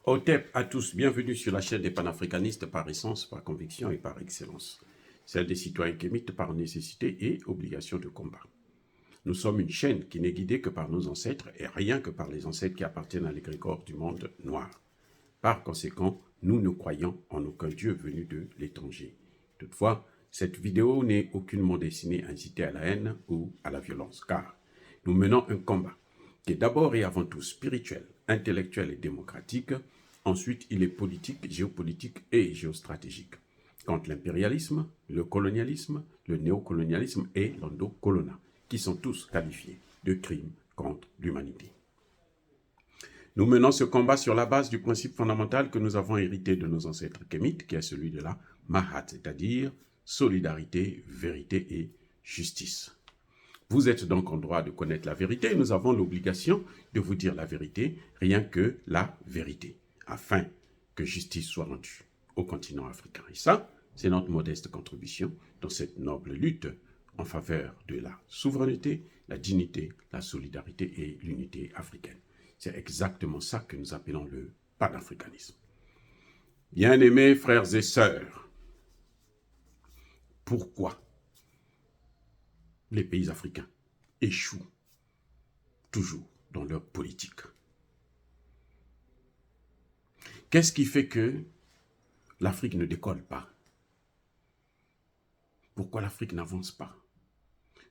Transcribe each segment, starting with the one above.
Otep à tous, bienvenue sur la chaîne des panafricanistes par essence, par conviction et par excellence. Celle des citoyens kémites par nécessité et obligation de combat. Nous sommes une chaîne qui n'est guidée que par nos ancêtres et rien que par les ancêtres qui appartiennent à l'égrégore du monde noir. Par conséquent, nous ne croyons en aucun Dieu venu de l'étranger. Toutefois, cette vidéo n'est aucunement destinée à inciter à la haine ou à la violence, car nous menons un combat qui est d'abord et avant tout spirituel, intellectuel et démocratique. Ensuite, il est politique, géopolitique et géostratégique. Contre l'impérialisme, le colonialisme, le néocolonialisme et l'endocolona, qui sont tous qualifiés de crimes contre l'humanité. Nous menons ce combat sur la base du principe fondamental que nous avons hérité de nos ancêtres kémites, qui est celui de la Mahat, c'est-à-dire solidarité, vérité et justice. Vous êtes donc en droit de connaître la vérité et nous avons l'obligation de vous dire la vérité, rien que la vérité, afin que justice soit rendue au continent africain. Et ça, c'est notre modeste contribution dans cette noble lutte en faveur de la souveraineté, la dignité, la solidarité et l'unité africaine. C'est exactement ça que nous appelons le panafricanisme. Bien-aimés frères et sœurs, pourquoi les pays africains échouent toujours dans leur politique? Qu'est-ce qui fait que l'Afrique ne décolle pas? Pourquoi l'Afrique n'avance pas?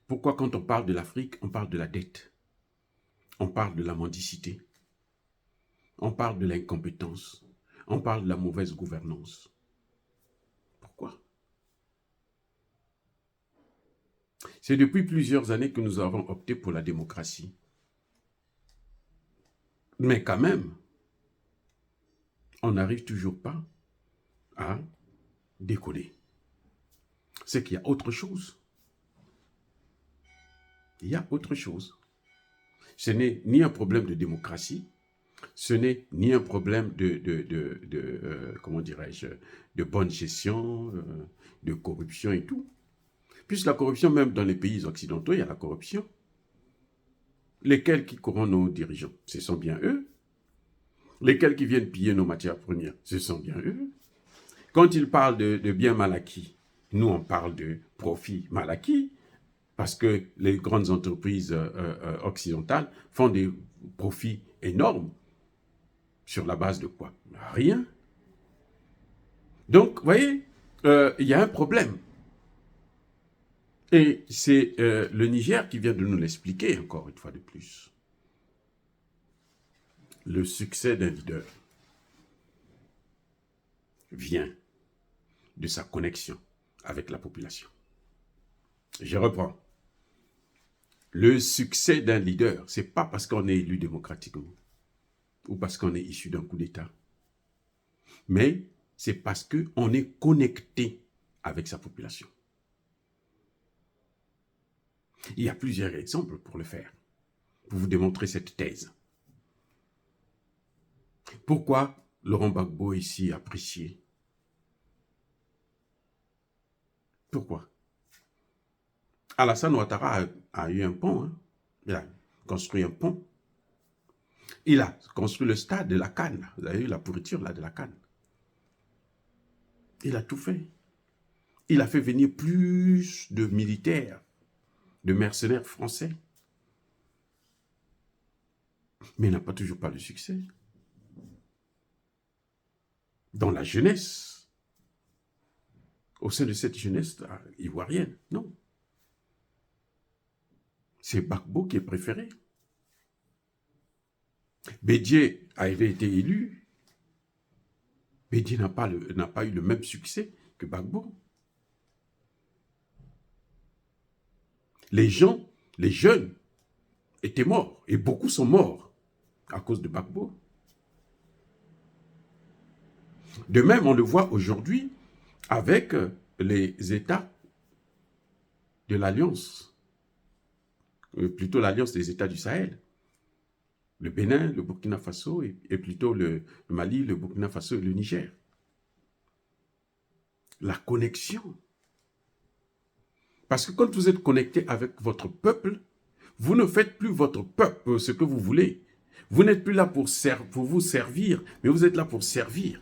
Pourquoi quand on parle de l'Afrique, on parle de la dette? On parle de la mendicité? On parle de l'incompétence? On parle de la mauvaise gouvernance? Pourquoi? C'est depuis plusieurs années que nous avons opté pour la démocratie. Mais quand même, on n'arrive toujours pas à décoller. C'est qu'il y a autre chose. Il y a autre chose. Ce n'est ni un problème de démocratie, ce n'est ni un problème comment dirais-je, de bonne gestion, de corruption et tout. Puisque la corruption, même dans les pays occidentaux, il y a la corruption. Lesquels qui corrompent nos dirigeants? Ce sont bien eux. Lesquels qui viennent piller nos matières premières? Ce sont bien eux. Quand ils parlent de biens mal acquis, nous on parle de profits mal acquis, parce que les grandes entreprises occidentales font des profits énormes. Sur la base de quoi? Rien. Donc, vous voyez, il y a un problème. Et c'est le Niger qui vient de nous l'expliquer, encore une fois de plus. Le succès d'un leader vient de sa connexion avec la population. Je reprends. Le succès d'un leader, ce n'est pas parce qu'on est élu démocratiquement ou parce qu'on est issu d'un coup d'État, mais c'est parce qu'on est connecté avec sa population. Il y a plusieurs exemples pour le faire, pour vous démontrer cette thèse. Pourquoi Laurent Gbagbo est si apprécié? Pourquoi? Alassane Ouattara a eu un pont, hein? Il a construit un pont. Il a construit le stade de la CAN. Vous avez vu la pourriture là de la CAN. Il a tout fait. Il a fait venir plus de militaires, de mercenaires français. Mais il n'a toujours pas le succès. Dans la jeunesse, au sein de cette jeunesse ivoirienne, non. C'est Gbagbo qui est préféré. Bédié avait été élu. Bédié n'a pas eu le même succès que Gbagbo. Les gens, les jeunes, étaient morts. Et beaucoup sont morts à cause de Gbagbo. De même, on le voit aujourd'hui avec les États de l'Alliance. Plutôt l'Alliance des États du Sahel. Le Bénin, le Burkina Faso et plutôt le Mali, le Burkina Faso et le Niger. La connexion. Parce que quand vous êtes connecté avec votre peuple, vous ne faites plus votre peuple ce que vous voulez. Vous n'êtes plus là pour vous servir, mais vous êtes là pour servir.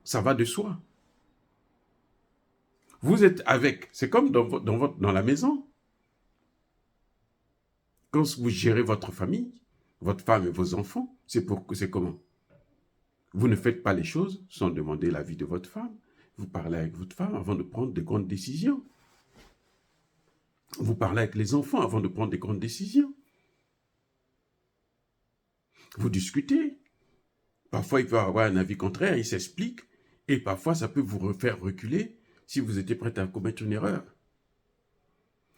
Ça va de soi. Vous êtes avec, c'est comme dans la maison. Quand vous gérez votre famille, votre femme et vos enfants, c'est comment? Vous ne faites pas les choses sans demander l'avis de votre femme. Vous parlez avec votre femme avant de prendre de grandes décisions. Vous parlez avec les enfants avant de prendre des grandes décisions. Vous discutez. Parfois, il peut avoir un avis contraire, il s'explique. Et parfois, ça peut vous faire reculer si vous étiez prêt à commettre une erreur.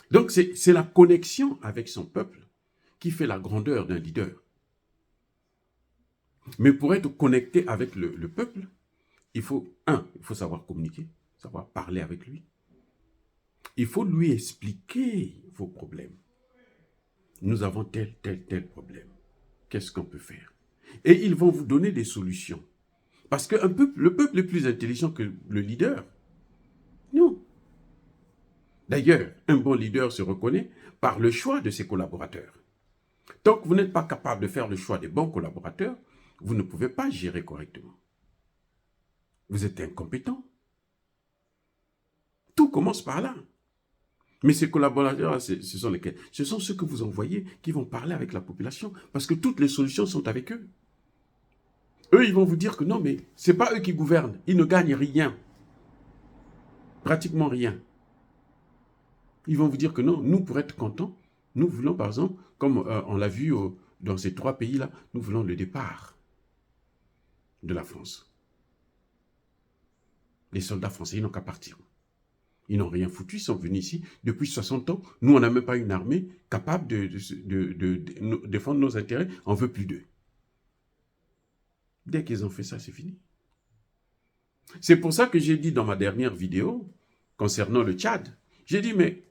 Donc, c'est la connexion avec son peuple qui fait la grandeur d'un leader. Mais pour être connecté avec le peuple, il faut savoir communiquer, savoir parler avec lui. Il faut lui expliquer vos problèmes. Nous avons tel problème. Qu'est-ce qu'on peut faire? Et ils vont vous donner des solutions. Parce que le peuple est plus intelligent que le leader. Non. D'ailleurs, un bon leader se reconnaît par le choix de ses collaborateurs. Tant que vous n'êtes pas capable de faire le choix des bons collaborateurs, vous ne pouvez pas gérer correctement. Vous êtes incompétent. Tout commence par là. Mais ces collaborateurs, ce sont lesquels? Ce sont ceux que vous envoyez qui vont parler avec la population parce que toutes les solutions sont avec eux. Eux, ils vont vous dire que non, mais ce n'est pas eux qui gouvernent. Ils ne gagnent rien. Pratiquement rien. Ils vont vous dire que non, nous, pour être contents, nous voulons, par exemple, comme on l'a vu dans ces 3 pays-là, nous voulons le départ de la France. Les soldats français, ils n'ont qu'à partir. Ils n'ont rien foutu, ils sont venus ici depuis 60 ans. Nous, on n'a même pas une armée capable de défendre nos intérêts. On ne veut plus d'eux. Dès qu'ils ont fait ça, c'est fini. C'est pour ça que j'ai dit dans ma dernière vidéo, concernant le Tchad, j'ai dit, mais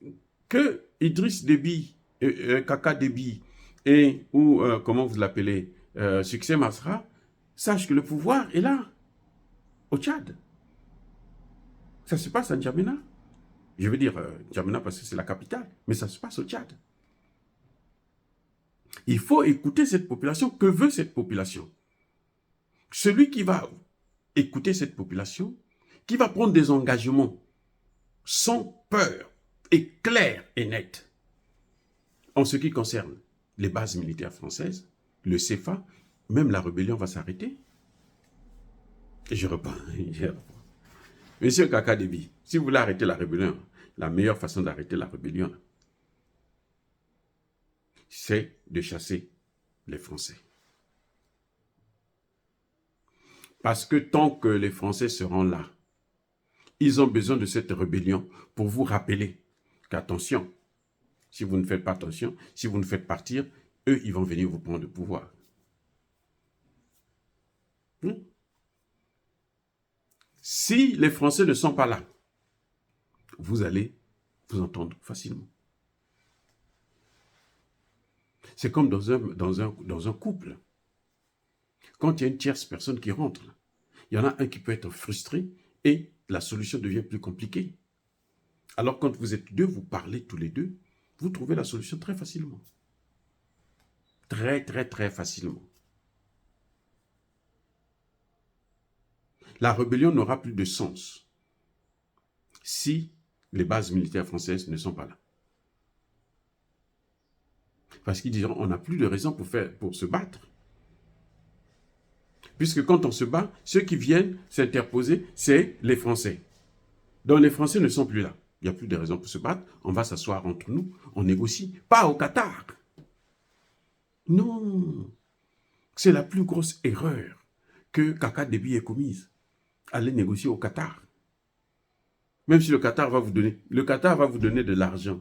que Idriss Déby, Kaka Déby, ou comment vous l'appelez, Succès Masra, sache que le pouvoir est là, au Tchad. Ça se passe à N'Djamena. Je veux dire N'Djamena parce que c'est la capitale, mais ça se passe au Tchad. Il faut écouter cette population. Que veut cette population? Celui qui va écouter cette population, qui va prendre des engagements sans peur et clairs et nets en ce qui concerne les bases militaires françaises, le CFA, même la rébellion va s'arrêter. Et je reprends. Monsieur Kaka Déby, si vous voulez arrêter la rébellion, la meilleure façon d'arrêter la rébellion, c'est de chasser les Français. Parce que tant que les Français seront là, ils ont besoin de cette rébellion pour vous rappeler qu'attention, si vous ne faites pas attention, si vous ne faites partir, eux, ils vont venir vous prendre le pouvoir. Si les Français ne sont pas là, vous allez vous entendre facilement. C'est comme dans un couple. Quand il y a une tierce personne qui rentre, il y en a un qui peut être frustré et la solution devient plus compliquée. Alors quand vous êtes deux, vous parlez tous les deux, vous trouvez la solution très facilement. Très, très, très facilement. La rébellion n'aura plus de sens si les bases militaires françaises ne sont pas là. Parce qu'ils diront, on n'a plus de raison pour se battre. Puisque quand on se bat, ceux qui viennent s'interposer, c'est les Français. Donc les Français ne sont plus là. Il n'y a plus de raison pour se battre. On va s'asseoir entre nous, on négocie. Pas au Qatar. Non. C'est la plus grosse erreur que Kaka Déby ait commise. Aller négocier au Qatar. Même si le Qatar va vous donner de l'argent.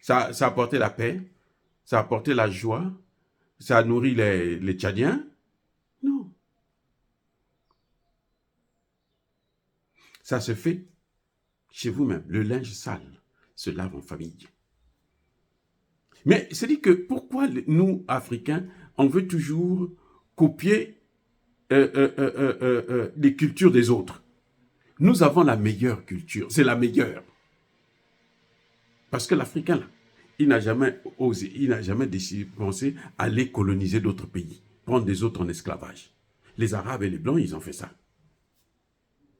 Ça a apporté la paix, ça a apporté la joie, ça a nourri les Tchadiens. Non. Ça se fait chez vous-même. Le linge sale se lave en famille. Mais c'est dit que pourquoi nous, Africains, on veut toujours copier les cultures des autres? Nous avons la meilleure culture, c'est la meilleure. Parce que l'Africain, là, il n'a jamais osé, il n'a jamais décidé, pensé à aller coloniser d'autres pays, prendre des autres en esclavage. Les Arabes et les Blancs, ils ont fait ça.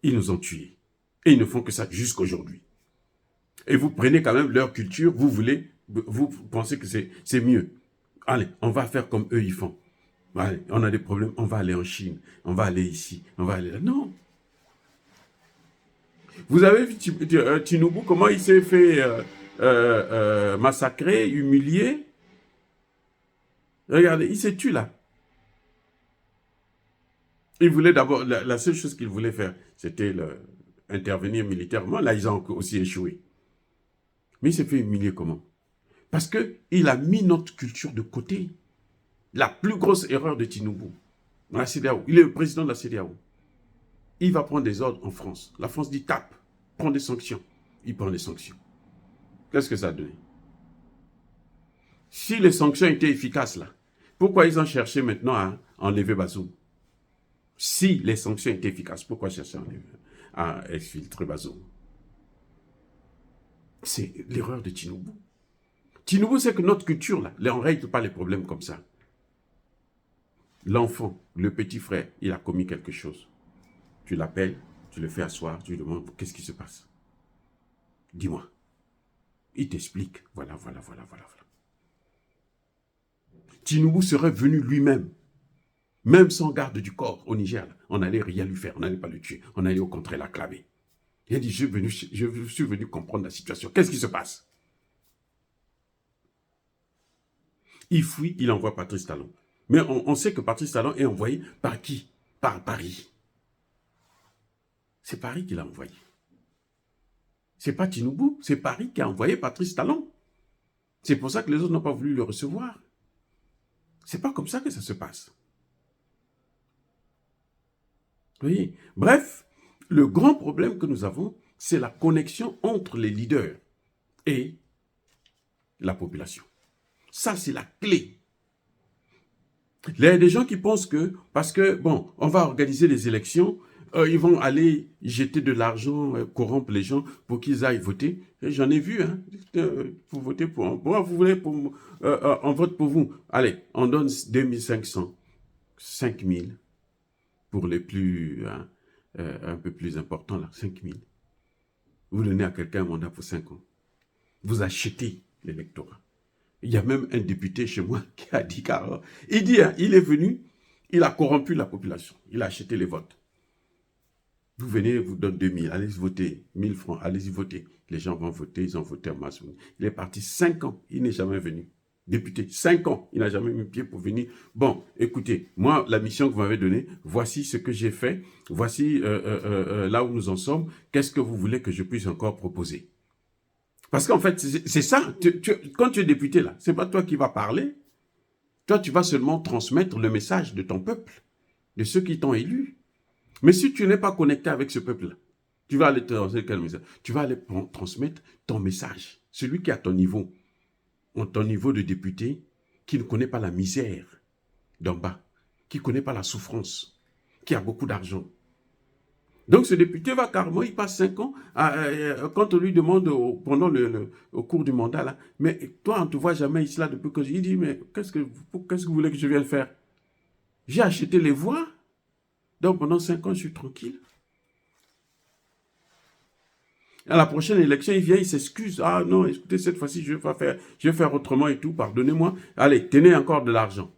Ils nous ont tués. Et ils ne font que ça jusqu'aujourd'hui. Et vous prenez quand même leur culture, vous pensez que c'est mieux. Allez, on va faire comme eux, ils font. Allez, on a des problèmes, on va aller en Chine, on va aller ici, on va aller là. Non. Vous avez vu Tinubu, comment il s'est fait massacrer, humilier. Regardez, il s'est tué là. Il voulait d'abord, la seule chose qu'il voulait faire, c'était intervenir militairement. Là, ils ont aussi échoué. Mais il s'est fait humilier comment? Parce qu'il a mis notre culture de côté. La plus grosse erreur de Tinubu, dans la CEDEAO, il est le président de la CEDEAO. Il va prendre des ordres en France. La France dit tape, prend des sanctions. Il prend des sanctions. Qu'est-ce que ça a donné? Si les sanctions étaient efficaces là, pourquoi ils ont cherché maintenant à enlever Bazoum? Si les sanctions étaient efficaces, pourquoi chercher à exfiltrer Bazoum? C'est l'erreur de Tinubu. Tinubu, c'est que notre culture, là, on ne règle pas les problèmes comme ça. L'enfant, le petit frère, il a commis quelque chose. Tu l'appelles, tu le fais asseoir, tu lui demandes qu'est-ce qui se passe. Dis-moi. Il t'explique. Voilà. Tinubu serait venu lui-même, même sans garde du corps au Niger. On n'allait rien lui faire, on n'allait pas le tuer, on allait au contraire l'acclamer. Il a dit, je suis venu comprendre la situation. Qu'est-ce qui se passe? Il fuit, il envoie Patrice Talon. Mais on sait que Patrice Talon est envoyé par qui? Par Paris. C'est Paris qui l'a envoyé. C'est pas Tinubu, c'est Paris qui a envoyé Patrice Talon. C'est pour ça que les autres n'ont pas voulu le recevoir. C'est pas comme ça que ça se passe. Oui. Bref, le grand problème que nous avons, c'est la connexion entre les leaders et la population. Ça, c'est la clé. Il y a des gens qui pensent que, parce que, bon, on va organiser les élections, ils vont aller jeter de l'argent, corrompre les gens pour qu'ils aillent voter. J'en ai vu, hein, pour voter pour... vous voulez, on vote pour vous. Allez, on donne 2500, 5000 pour les plus, un peu plus importants, là, 5000. Vous donnez à quelqu'un un mandat pour 5 ans. Vous achetez l'électorat. Il y a même un député chez moi qui a dit, car il dit, hein, il est venu, il a corrompu la population, il a acheté les votes. Vous venez, vous donne 2000, allez-y voter, 1000 francs, allez-y voter. Les gens vont voter, ils ont voté en masse. Il est parti 5 ans, il n'est jamais venu. Député, 5 ans, il n'a jamais mis pied pour venir. Bon, écoutez, moi, la mission que vous m'avez donnée, voici ce que j'ai fait, voici là où nous en sommes, qu'est-ce que vous voulez que je puisse encore proposer? Parce qu'en fait, c'est ça, quand tu es député là, c'est pas toi qui vas parler, toi tu vas seulement transmettre le message de ton peuple, de ceux qui t'ont élu. Mais si tu n'es pas connecté avec ce peuple-là, tu vas aller transmettre quel message? Tu vas aller transmettre ton message, celui qui est à ton niveau de député, qui ne connaît pas la misère d'en bas, qui ne connaît pas la souffrance, qui a beaucoup d'argent. Donc ce député va carrément, il passe 5 ans, quand on lui demande pendant au cours du mandat, là, mais toi on ne te voit jamais ici là depuis que il dit, mais qu'est-ce que vous voulez que je vienne faire? J'ai acheté les voix, donc pendant 5 ans je suis tranquille. À la prochaine élection, il vient, il s'excuse. Ah non, écoutez, cette fois-ci, je vais faire autrement et tout, pardonnez-moi. Allez, tenez encore de l'argent.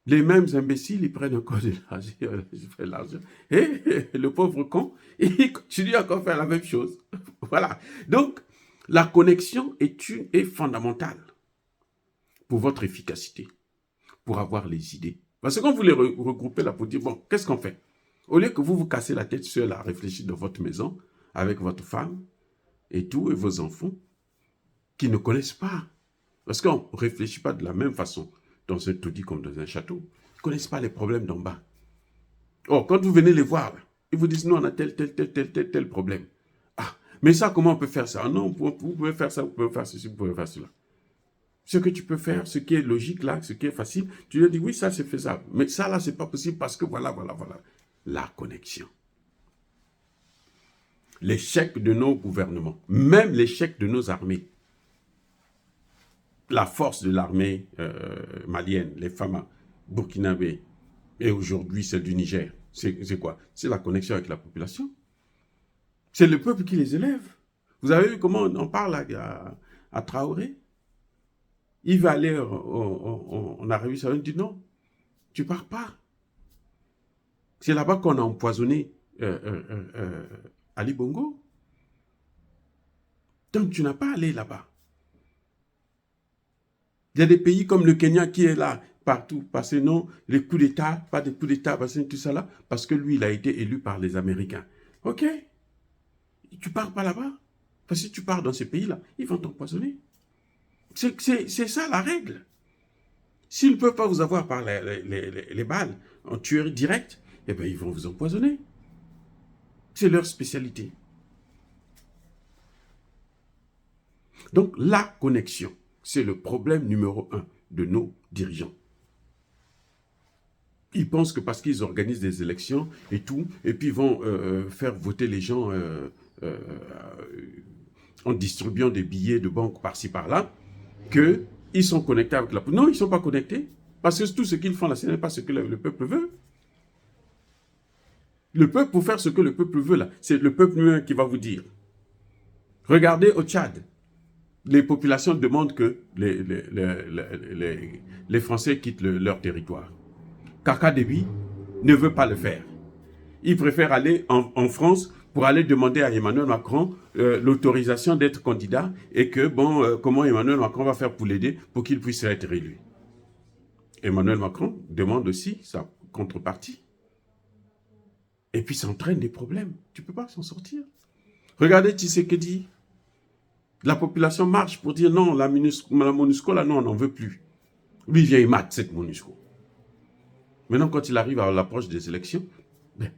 Les mêmes imbéciles, ils prennent encore de l'argent. Et le pauvre con, il continue encore à faire la même chose. Voilà. Donc, la connexion est fondamentale pour votre efficacité, pour avoir les idées. Parce que quand vous les regroupez là pour dire, bon, qu'est-ce qu'on fait? Au lieu que vous vous cassez la tête seul à réfléchir dans votre maison, avec votre femme et tout, et vos enfants, qui ne connaissent pas. Parce qu'on ne réfléchit pas de la même façon dans un taudis comme dans un château. Ils ne connaissent pas les problèmes d'en bas. Oh, quand vous venez les voir, ils vous disent, non, on a tel problème. Ah, mais ça, comment on peut faire ça? Ah, non, vous pouvez faire ça, vous pouvez faire ceci, vous pouvez faire cela. Ce que tu peux faire, ce qui est logique là, ce qui est facile, tu lui dis, oui, ça c'est faisable. Mais ça là, c'est pas possible parce que voilà. La connexion. L'échec de nos gouvernements, même l'échec de nos armées, la force de l'armée malienne, les FAMA, burkinabé, et aujourd'hui celle du Niger, c'est quoi? C'est la connexion avec la population. C'est le peuple qui les élève. Vous avez vu comment on parle à Traoré? Il va aller en Arabie Saoudite, il dit non, tu pars pas. C'est là-bas qu'on a empoisonné Ali Bongo. Donc tu n'as pas à aller là-bas. Il y a des pays comme le Kenya qui est là, partout, parce que non, les coups d'État, pas des coups d'État, parce que tout ça là, parce que lui, il a été élu par les Américains. Ok, tu pars pas là-bas. Parce que si tu pars dans ces pays-là, ils vont t'empoisonner. C'est ça la règle. S'ils ne peuvent pas vous avoir par les balles en tuerie directe, eh bien, ils vont vous empoisonner. C'est leur spécialité. Donc, la connexion, c'est le problème numéro 1 de nos dirigeants. Ils pensent que parce qu'ils organisent des élections et tout, et puis ils vont faire voter les gens en distribuant des billets de banque par-ci par-là, qu'ils sont connectés avec la politique. Non, ils ne sont pas connectés. Parce que tout ce qu'ils font là, ce n'est pas ce que le peuple veut. Le peuple, pour faire ce que le peuple veut là, c'est le peuple lui-même qui va vous dire. Regardez au Tchad. Les populations demandent que les Français quittent leur territoire. Kaka Déby ne veut pas le faire. Il préfère aller en France pour aller demander à Emmanuel Macron l'autorisation d'être candidat et que, comment Emmanuel Macron va faire pour l'aider pour qu'il puisse être élu. Emmanuel Macron demande aussi sa contrepartie. Et puis ça entraîne des problèmes. Tu ne peux pas s'en sortir. Regardez Tshisekedi. La population marche pour dire non, la MONUSCO, là, non, on n'en veut plus. Lui, il vient, il mate cette MONUSCO. Maintenant, quand il arrive à l'approche des élections, ben,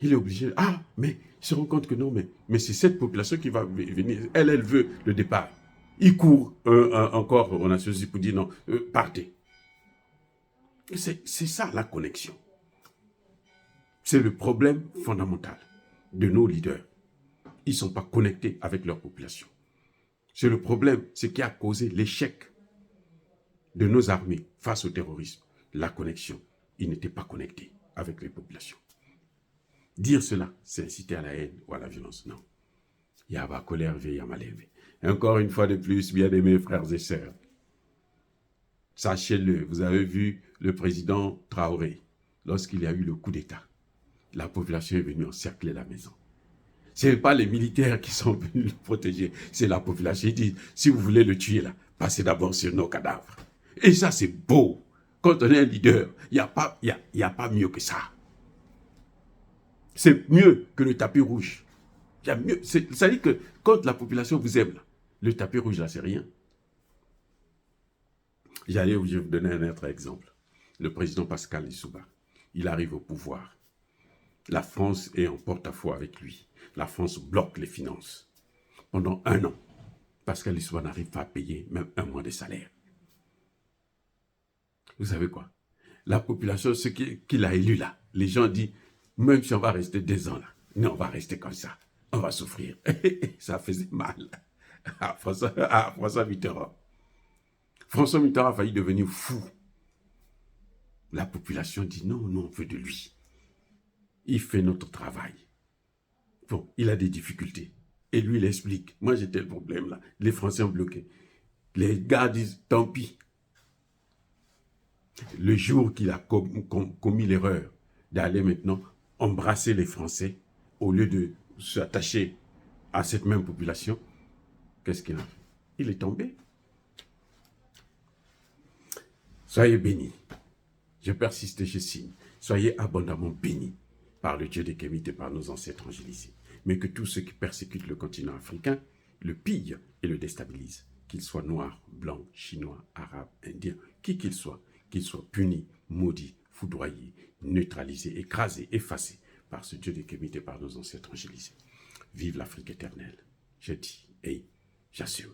il est obligé. Ah, mais il se rend compte que non, mais c'est cette population qui va venir. Elle veut le départ. Il court encore aux Nations Unies pour dire non, partez. C'est ça la connexion. C'est le problème fondamental de nos leaders. Ils ne sont pas connectés avec leur population. C'est le problème, ce qui a causé l'échec de nos armées face au terrorisme. La connexion. Ils n'étaient pas connectés avec les populations. Dire cela, c'est inciter à la haine ou à la violence. Non. Il y a ma colère, il y a ma lèvre. Et encore une fois de plus, bien-aimés frères et sœurs, sachez-le, vous avez vu le président Traoré, lorsqu'il y a eu le coup d'État, la population est venue encercler la maison. Ce n'est pas les militaires qui sont venus le protéger, c'est la population. Ils disent, si vous voulez le tuer là, passez d'abord sur nos cadavres. Et ça, c'est beau. Quand on est un leader, il n'y a pas mieux que ça. C'est mieux que le tapis rouge. Ça veut dire que quand la population vous aime, là, le tapis rouge, là, c'est rien. Je vais vous donner un autre exemple. Le président Pascal Lissouba, il arrive au pouvoir. La France est en porte-à-faux avec lui. La France bloque les finances. Pendant 1 an, Pascal Lissouba n'arrive pas à payer même 1 mois de salaire. Vous savez quoi? La population, ce qu'il a élu là, les gens disent, même si on va rester 2 ans là, non, on va rester comme ça. On va souffrir. Ça faisait mal à François Mitterrand. François Mitterrand a failli devenir fou. La population dit non, on veut de lui. Il fait notre travail. Bon, il a des difficultés. Et lui, il explique. Moi, j'ai tel problème là. Les Français ont bloqué. Les gars disent, tant pis. Le jour qu'il a commis l'erreur d'aller maintenant embrasser les Français, au lieu de s'attacher à cette même population, qu'est-ce qu'il a fait? Il est tombé. Soyez bénis. Je persiste et je signe. Soyez abondamment bénis par le Dieu des Kémites et par nos ancêtres angélisés. Mais que tous ceux qui persécutent le continent africain le pillent et le déstabilisent. Qu'ils soient noirs, blancs, chinois, arabes, indiens, qui qu'ils soient punis, maudits, foudroyés, neutralisés, écrasés, effacés par ce Dieu des Kémites et par nos ancêtres angélisés. Vive l'Afrique éternelle. Je dis et j'assume.